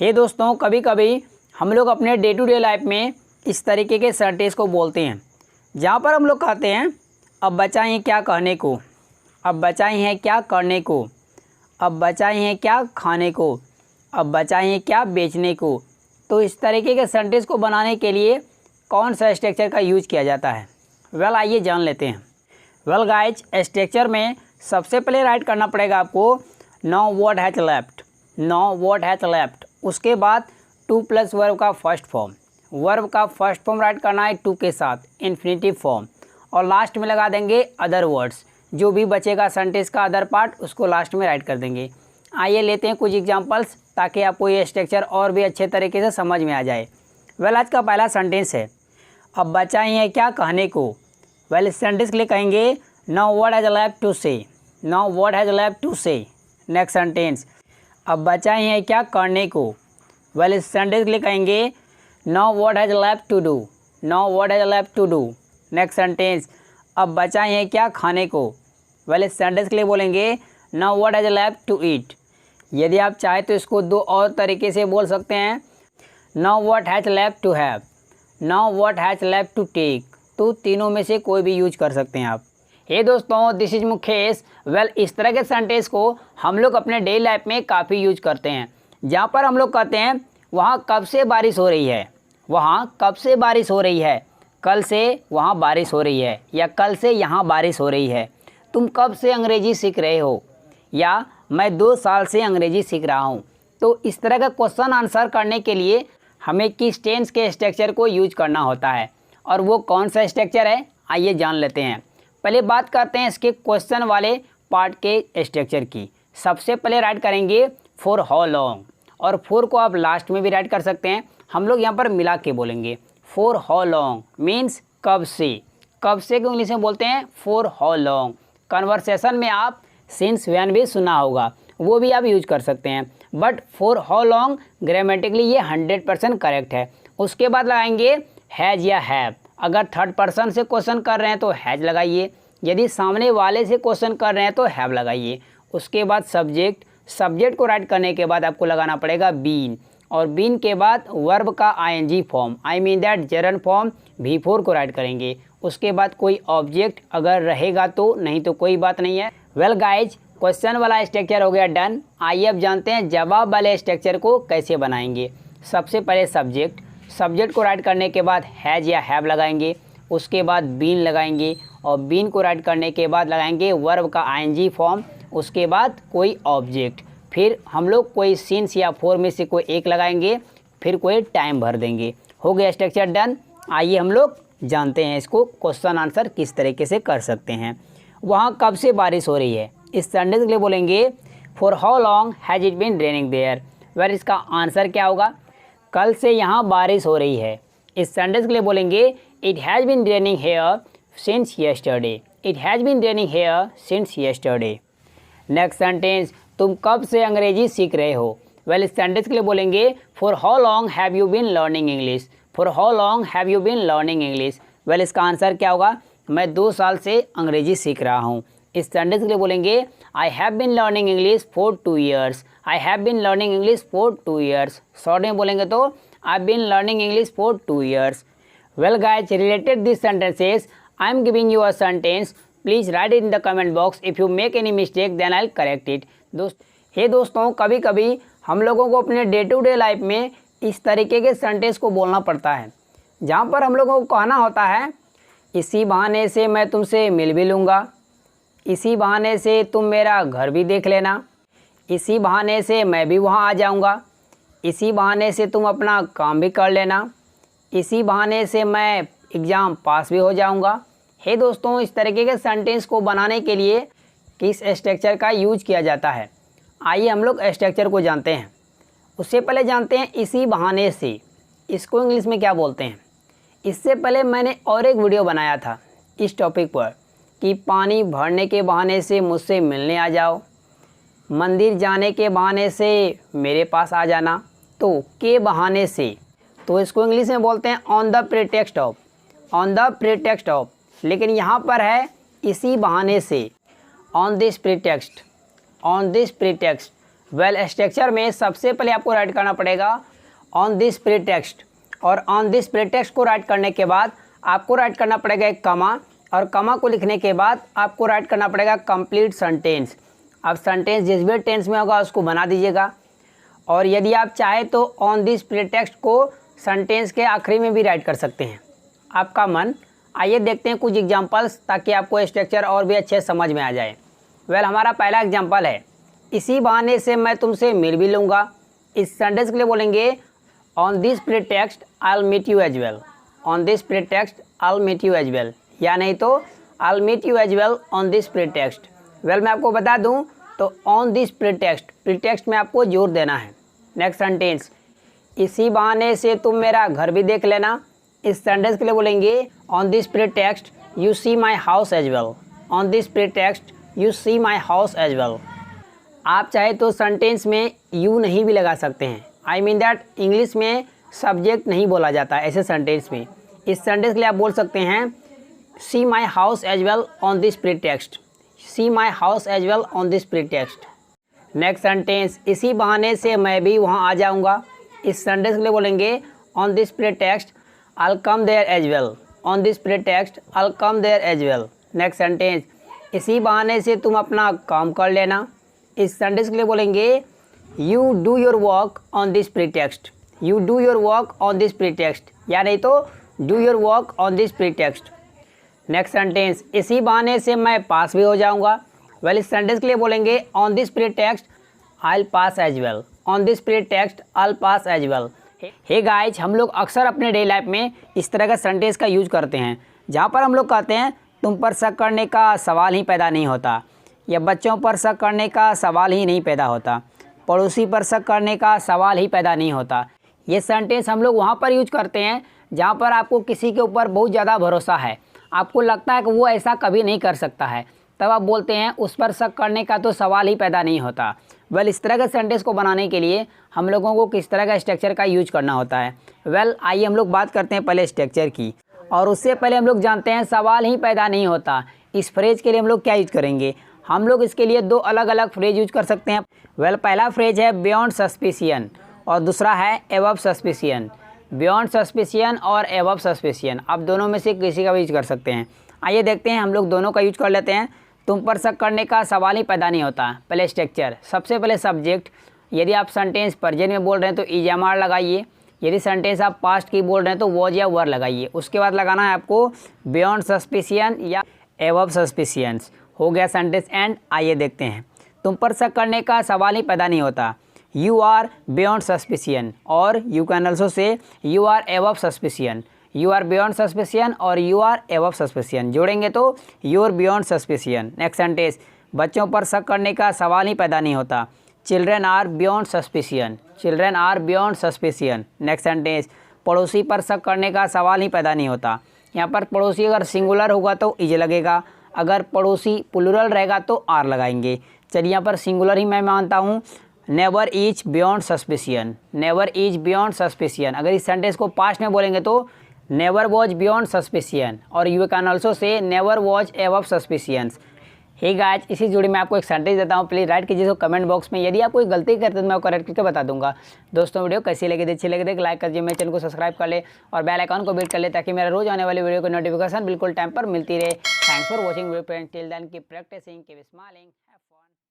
हे दोस्तों, कभी कभी हम लोग अपने डे टू डे लाइफ में इस तरीके के सेंटेंस को बोलते हैं जहाँ पर हम लोग कहते हैं अब बचा ही क्या कहने को, अब बचा ही है क्या करने को, अब बचा ही है क्या खाने को, अब बचा ही है क्या बेचने को। तो इस तरीके के सेंटेंस को बनाने के लिए कौन सा स्ट्रक्चर का यूज किया जाता है? वेल आइए जान लेते हैं। वेल गाइज, स्ट्रक्चर में सबसे पहले राइट करना पड़ेगा आपको now what has left, now what has left. उसके बाद टू प्लस वर्ब का फर्स्ट फॉर्म, वर्ब का फर्स्ट फॉर्म राइट करना है टू के साथ, इन्फिनेटिव फॉर्म, और लास्ट में लगा देंगे अदर वर्ड्स। जो भी बचेगा सेंटेंस का अदर पार्ट उसको लास्ट में राइट कर देंगे। आइए लेते हैं कुछ एग्जांपल्स ताकि आपको ये स्ट्रक्चर और भी अच्छे तरीके से समझ में आ जाए। वेल आज का पहला सेंटेंस है अब बचा ही है क्या कहने को। वेल इस सेंटेंस के लिए कहेंगे now what has left to say, now what has left to say. Next sentence अब बचा ही है क्या करने को। वेल इस सेंटेंस के लिए कहेंगे now what has left to do, now what has left to do. Next sentence अब बचा ही है क्या खाने को। वेल इस सेंटेंस के लिए बोलेंगे now what has left to eat. यदि आप चाहें तो इसको दो और तरीके से बोल सकते हैं, now what has left to have, now what has left to take. तो तीनों में से कोई भी यूज कर सकते हैं आप। हे दोस्तों, दिस इज मुकेश। वेल इस तरह के सेंटेंस को हम लोग अपने डेली लाइफ में काफ़ी यूज करते हैं जहाँ पर हम लोग कहते हैं वहाँ कब से बारिश हो रही है, वहाँ कब से बारिश हो रही है, कल से वहाँ बारिश हो रही है, या कल से यहाँ बारिश हो रही है। तुम कब से अंग्रेजी सीख रहे हो, या मैं 2 साल से अंग्रेजी सीख रहा हूँ। तो इस तरह का क्वेश्चन आंसर करने के लिए हमें किस टेंस के स्ट्रक्चर को यूज करना होता है, और वो कौन सा स्ट्रक्चर है आइए जान लेते हैं। पहले बात करते हैं इसके क्वेश्चन वाले पार्ट के स्ट्रक्चर की। सबसे पहले राइट करेंगे फॉर हाउ लॉन्ग, और फोर को आप लास्ट में भी राइट कर सकते हैं। हम लोग यहाँ पर मिला के बोलेंगे फॉर हाउ लॉन्ग मीन्स कब से। कब से को इंग्लिश में बोलते हैं फॉर हाउ लॉन्ग। कन्वर्सेशन में आप सिंस व्हेन भी सुना होगा, वो भी आप यूज कर सकते हैं, but for how long grammatically ये 100% करेक्ट है। उसके बाद लगाएंगे हैज़ या हैव। अगर थर्ड पर्सन से क्वेश्चन कर रहे हैं तो हैज़ लगाइए, यदि सामने वाले से क्वेश्चन कर रहे हैं तो हैव लगाइए। उसके बाद सब्जेक्ट, सब्जेक्ट को राइट करने के बाद आपको लगाना पड़ेगा बीन, और बीन के बाद वर्ब का ING form, I mean that gerund form V4 को राइट करेंगे। उसके बाद कोई ऑब्जेक्ट अगर रहेगा तो, नहीं तो कोई बात नहीं है। वेल गाइज, क्वेश्चन वाला स्ट्रक्चर हो गया डन। आइए अब जानते हैं जवाब वाले स्ट्रक्चर को कैसे बनाएंगे। सबसे पहले सब्जेक्ट, सब्जेक्ट को राइट करने के बाद हैज़ या हैव लगाएंगे। उसके बाद बीन लगाएंगे, और बीन को राइट करने के बाद लगाएंगे वर्ब का आईएनजी फॉर्म। उसके बाद कोई ऑब्जेक्ट, फिर हम लोग कोई सिंस या फोर में से कोई एक लगाएंगे, फिर कोई टाइम भर देंगे। हो गया स्ट्रक्चर डन। आइए हम लोग जानते हैं इसको क्वेश्चन आंसर किस तरीके से कर सकते हैं। वहाँ कब से बारिश हो रही है, इस सेंटेंस के लिए बोलेंगे for how long has it been raining there. Well इसका आंसर क्या होगा, कल से यहाँ बारिश हो रही है। इस सेंटेंस के लिए बोलेंगे it has been raining here since yesterday, it has been raining here since yesterday. Next sentence तुम कब से अंग्रेजी सीख रहे हो। वेल इस सेंटेंस के लिए बोलेंगे for how long have you been learning English, for how long have you been learning English. Well इसका आंसर क्या होगा, मैं 2 साल से अंग्रेजी सीख रहा हूँ। इस सेंटेंस के लिए बोलेंगे I have been learning English for 2 years, I have been learning English for 2 years. Short में बोलेंगे तो I have been learning English for 2 years. Well guys, related this sentences I am giving you a sentence, please write in the comment box. If you make any mistake then I will correct it. दोस्तों, कभी कभी हम लोगों को अपने day to day life में इस तरीके के सेंटेंस को बोलना पड़ता है जहाँ पर हम लोगों को कहना होता है इसी बहाने से मैं तुमसे मिल भी लूँगा, इसी बहाने से तुम मेरा घर भी देख लेना, इसी बहाने से मैं भी वहाँ आ जाऊँगा, इसी बहाने से तुम अपना काम भी कर लेना, इसी बहाने से मैं एग्ज़ाम पास भी हो जाऊँगा। हे दोस्तों, इस तरीके के सेंटेंस को बनाने के लिए किस स्ट्रक्चर का यूज किया जाता है, आइए हम लोग स्ट्रक्चर को जानते हैं। उससे पहले जानते हैं इसी बहाने से, इसको इंग्लिश में क्या बोलते हैं। इससे पहले मैंने और एक वीडियो बनाया था इस टॉपिक पर कि पानी भरने के बहाने से मुझसे मिलने आ जाओ, मंदिर जाने के बहाने से मेरे पास आ जाना। तो के बहाने से, तो इसको इंग्लिश में बोलते हैं on the pretext of, on the pretext of. लेकिन यहाँ पर है इसी बहाने से, on this pretext, on this pretext. Well structure में सबसे पहले आपको राइट करना पड़ेगा ऑन दिस प्रीटेक्स्ट, और ऑन दिस प्रीटेक्स्ट को राइट करने के बाद आपको राइट करना पड़ेगा एक कमा, और कमा को लिखने के बाद आपको राइट करना पड़ेगा कंप्लीट सेंटेंस। अब सेंटेंस जिस भी टेंस में होगा उसको बना दीजिएगा, और यदि आप चाहे तो ऑन दिस प्रीटेक्स्ट को सेंटेंस के आखिरी में भी राइट कर सकते हैं, आपका मन। आइए देखते हैं कुछ एग्जांपल्स ताकि आपको स्ट्रक्चर और भी अच्छे समझ में आ जाए। वेल हमारा पहला एग्जांपल है, इसी बहाने से मैं तुमसे मिल भी लूँगा। इस सेंटेंस के लिए बोलेंगे on this pretext I will meet you as well. On this pretext I will meet you as well, या नहीं तो I will meet you as well on this pretext. Well मैं आपको बता दूं तो ऑन दिस प्रीटेक्स्ट, प्रीटेक्स्ट में आपको जोर देना है। नेक्स्ट सेंटेंस, इसी बहाने से तुम मेरा घर भी देख लेना। इस सेंटेंस के लिए बोलेंगे on this pretext you see my house as well. On this pretext you see my house as well. आप चाहे तो सेंटेंस में यू नहीं भी लगा सकते हैं। आई मीन दैट इंग्लिश में सब्जेक्ट नहीं बोला जाता ऐसे सेंटेंस में। इस सेंटेंस के लिए आप बोल सकते हैं see my house as well on this pretext. See my house as well on this pretext. Next sentence, इसी बहाने से मैं भी वहाँ आ जाऊँगा। इस सेंटेंस के लिए बोलेंगे on this pretext I will come there as well. On this pretext I will come there as well. Next sentence, इसी बहाने से तुम अपना काम कर लेना। इस सेंटेंस के लिए बोलेंगे you do your work on this pretext. You do your work on this pretext, या नहीं तो do your work on this pretext. Next sentence, इसी बहाने से मैं पास भी हो जाऊंगा। वेल इस सेंटेंस के लिए बोलेंगे on this pretext I will pass as well. On this pretext I will pass as well. Hey guys, हम लोग अक्सर अपने डेली लाइफ में इस तरह का सेंटेंस का यूज करते हैं जहाँ पर हम लोग कहते हैं तुम पर शक करने का सवाल ही पैदा नहीं होता, या बच्चों पर शक करने का सवाल ही नहीं पैदा होता, पड़ोसी पर शक करने का सवाल ही पैदा नहीं होता। ये सेंटेंस हम लोग वहाँ पर यूज करते हैं जहाँ पर आपको किसी के ऊपर बहुत ज़्यादा भरोसा है, आपको लगता है कि वो ऐसा कभी नहीं कर सकता है, तब आप बोलते हैं उस पर शक करने का तो सवाल ही पैदा नहीं होता। वेल इस तरह के सेंटेंस को बनाने के लिए हम लोगों को किस तरह का स्ट्रक्चर का यूज करना होता है। वेल आइए हम लोग बात करते हैं पहले स्ट्रक्चर की, और उससे पहले हम लोग जानते हैं सवाल ही पैदा नहीं होता इस फ्रेज के लिए हम लोग क्या यूज करेंगे। हम लोग इसके लिए दो अलग अलग फ्रेज यूज कर सकते हैं। वेल पहला फ्रेज है बियॉन्ड सस्पिशियन, और दूसरा है एबव सस्पिशियन। बियॉन्ड सस्पिशियन और एबव सस्पिशियन, आप दोनों में से किसी का भी यूज कर सकते हैं। आइए देखते हैं, हम लोग दोनों का यूज कर लेते हैं। तुम पर शक करने का सवाल ही पैदा नहीं होता। पहले स्ट्रक्चर, सबसे पहले सब्जेक्ट। यदि आप सेंटेंस प्रेजेंट में बोल रहे हैं तो इज एम आर लगाइए। यदि सेंटेंस आप पास्ट की बोल रहे हैं तो वॉज या वर लगाइए। उसके बाद लगाना है आपको बियॉन्ड सस्पिशियन या एबव सस्पिशियंस। हो गया सेंटेंस एंड। आइए देखते हैं, तुम पर शक करने का सवाल ही पैदा नहीं होता। यू आर बियॉन्ड सस्पिशियन, और you can also say you are above suspicion. You are beyond suspicion और यू आर एबव सस्पिशियन, जोड़ेंगे तो you are beyond suspicion. Next sentence, बच्चों पर शक करने का सवाल ही पैदा नहीं होता। Children are beyond suspicion. Children are beyond suspicion. Next sentence, पड़ोसी पर शक करने का सवाल ही पैदा नहीं होता। यहाँ पर पड़ोसी अगर सिंगुलर होगा तो इज लगेगा, अगर पड़ोसी प्लूरल रहेगा तो आर लगाएंगे। चलिए यहाँ पर सिंगुलर ही मैं मानता हूँ। Never is beyond suspicion. Never is beyond suspicion. अगर इस सेंटेंस को पास्ट में बोलेंगे तो नेवर वॉज बियॉन्ड सस्पिशियन, और you can also say never was above suspicions. Hey guys, इसी जोड़ी में आपको एक सेंटेंस देता हूँ, प्लीज़ राइट कीजिए कमेंट बॉक्स में। यदि आप कोई गलती करते तो मैं आपको करेक्ट करके बता दूंगा। दोस्तों वीडियो कैसी लगी, अच्छी लगे तो लाइक कर दीजिए, मेरे चैनल को सब्सक्राइब कर ले और बेल आइकन को बीट कर ले ताकि मेरा रोज आने वाली वीडियो की नोटिफिकेशन बिल्कुल टाइम पर मिलती रहे। Thanks for watching video friends, till then keep practising, keep smiling, have fun.